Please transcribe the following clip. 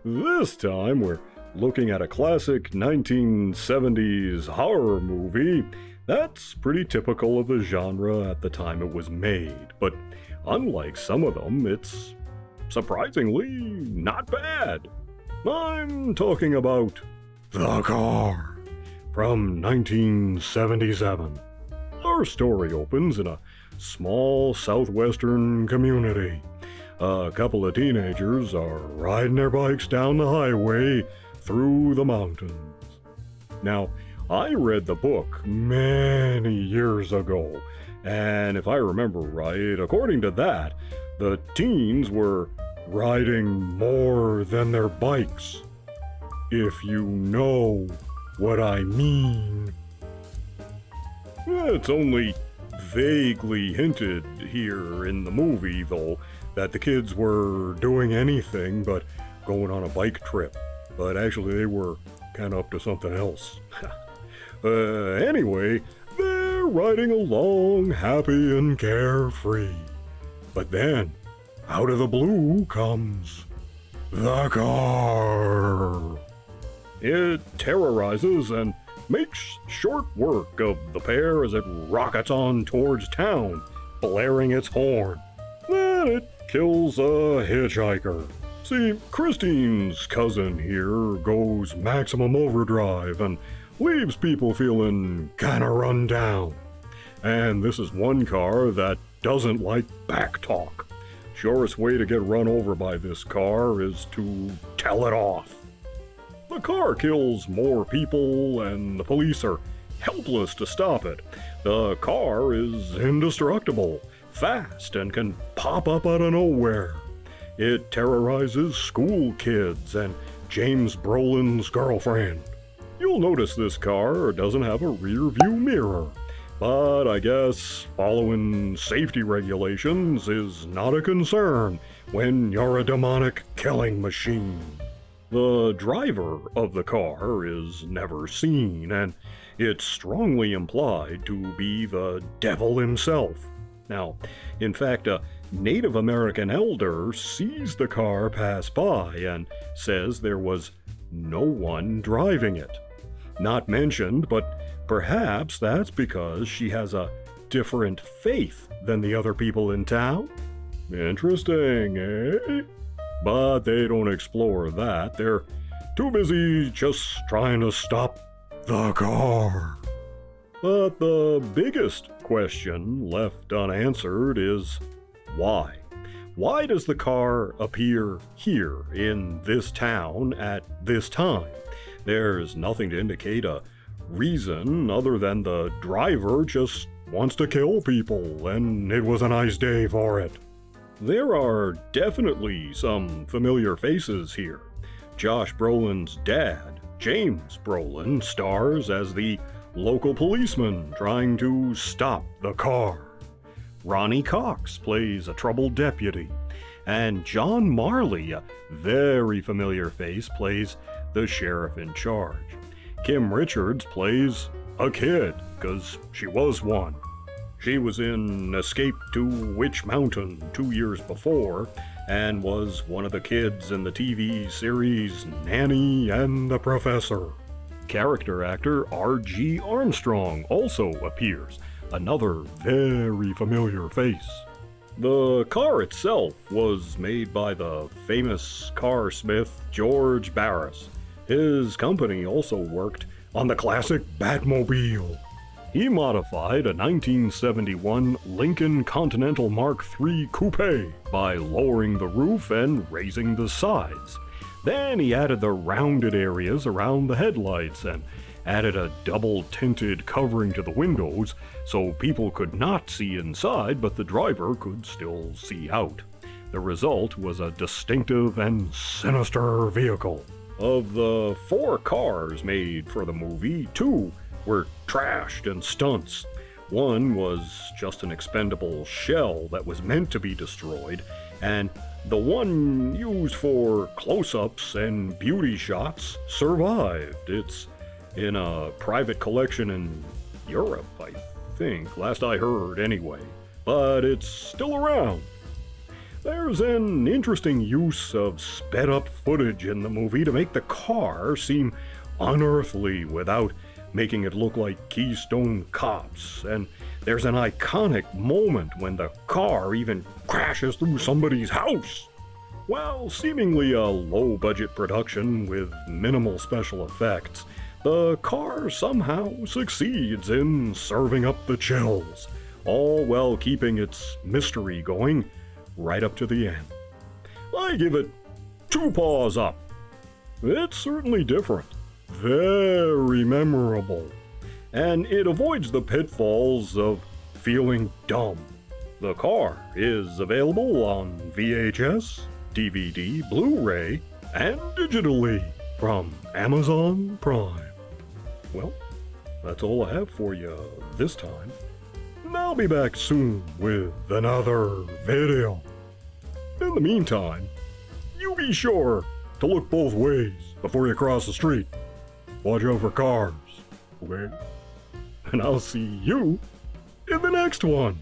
This time we're looking at a classic 1970s horror movie that's pretty typical of the genre at the time it was made, but unlike some of them, it's surprisingly not bad. I'm talking about The Car from 1977. Our story opens in a small southwestern community. A couple of teenagers are riding their bikes down the highway through the mountains. Now, I read the book many years ago, and if I remember right, according to that, the teens were riding more than their bikes. If you know what I mean. It's only vaguely hinted here in the movie, though, that the kids were doing anything but going on a bike trip. But actually, they were kind of up to something else. Anyway, they're riding along happy and carefree. But then, out of the blue comes the car. It terrorizes and makes short work of the pair as it rockets on towards town, blaring its horn. Then it kills a hitchhiker. See, Christine's cousin here goes maximum overdrive and leaves people feeling kinda run down. And this is one car that doesn't like backtalk. Surest way to get run over by this car is to tell it off. The car kills more people, and the police are helpless to stop it. The car is indestructible, fast, and can pop up out of nowhere. It terrorizes school kids and James Brolin's girlfriend. You'll notice this car doesn't have a rear view mirror, but I guess following safety regulations is not a concern when you're a demonic killing machine. The driver of the car is never seen, and it's strongly implied to be the devil himself. Now, in fact, a Native American elder sees the car pass by and says there was no one driving it. Not mentioned, but perhaps that's because she has a different faith than the other people in town? Interesting, eh? But they don't explore that. They're too busy just trying to stop the car. But the biggest question left unanswered is why? Why does the car appear here in this town at this time? There's nothing to indicate a reason other than the driver just wants to kill people, and it was a nice day for it. There are definitely some familiar faces here. Josh Brolin's dad, James Brolin, stars as the local policeman trying to stop the car. Ronny Cox plays a troubled deputy, and John Marley, a very familiar face, plays the sheriff in charge. Kim Richards plays a kid, 'cause she was one. She was in Escape to Witch Mountain 2 years before, and was one of the kids in the TV series Nanny and the Professor. Character actor R.G. Armstrong also appears, another very familiar face. The car itself was made by the famous car smith George Barris. His company also worked on the classic Batmobile. He modified a 1971 Lincoln Continental Mark III coupe by lowering the roof and raising the sides. Then he added the rounded areas around the headlights and added a double-tinted covering to the windows so people could not see inside, but the driver could still see out. The result was a distinctive and sinister vehicle. Of the 4 cars made for the movie, 2 were trashed and stunts. One was just an expendable shell that was meant to be destroyed, and the one used for close-ups and beauty shots survived. It's in a private collection in Europe, I think, last I heard anyway, but it's still around. There's an interesting use of sped-up footage in the movie to make the car seem unearthly without making it look like Keystone Cops, and there's an iconic moment when the car even crashes through somebody's house. While seemingly a low-budget production with minimal special effects, the car somehow succeeds in serving up the chills, all while keeping its mystery going right up to the end. I give it 2 paws up. It's certainly different, very memorable, and it avoids the pitfalls of feeling dumb. The car is available on VHS, DVD, Blu-ray, and digitally from Amazon Prime. Well, that's all I have for you this time. I'll be back soon with another video. In the meantime, you be sure to look both ways before you cross the street. Watch out for cars, okay? And I'll see you in the next one.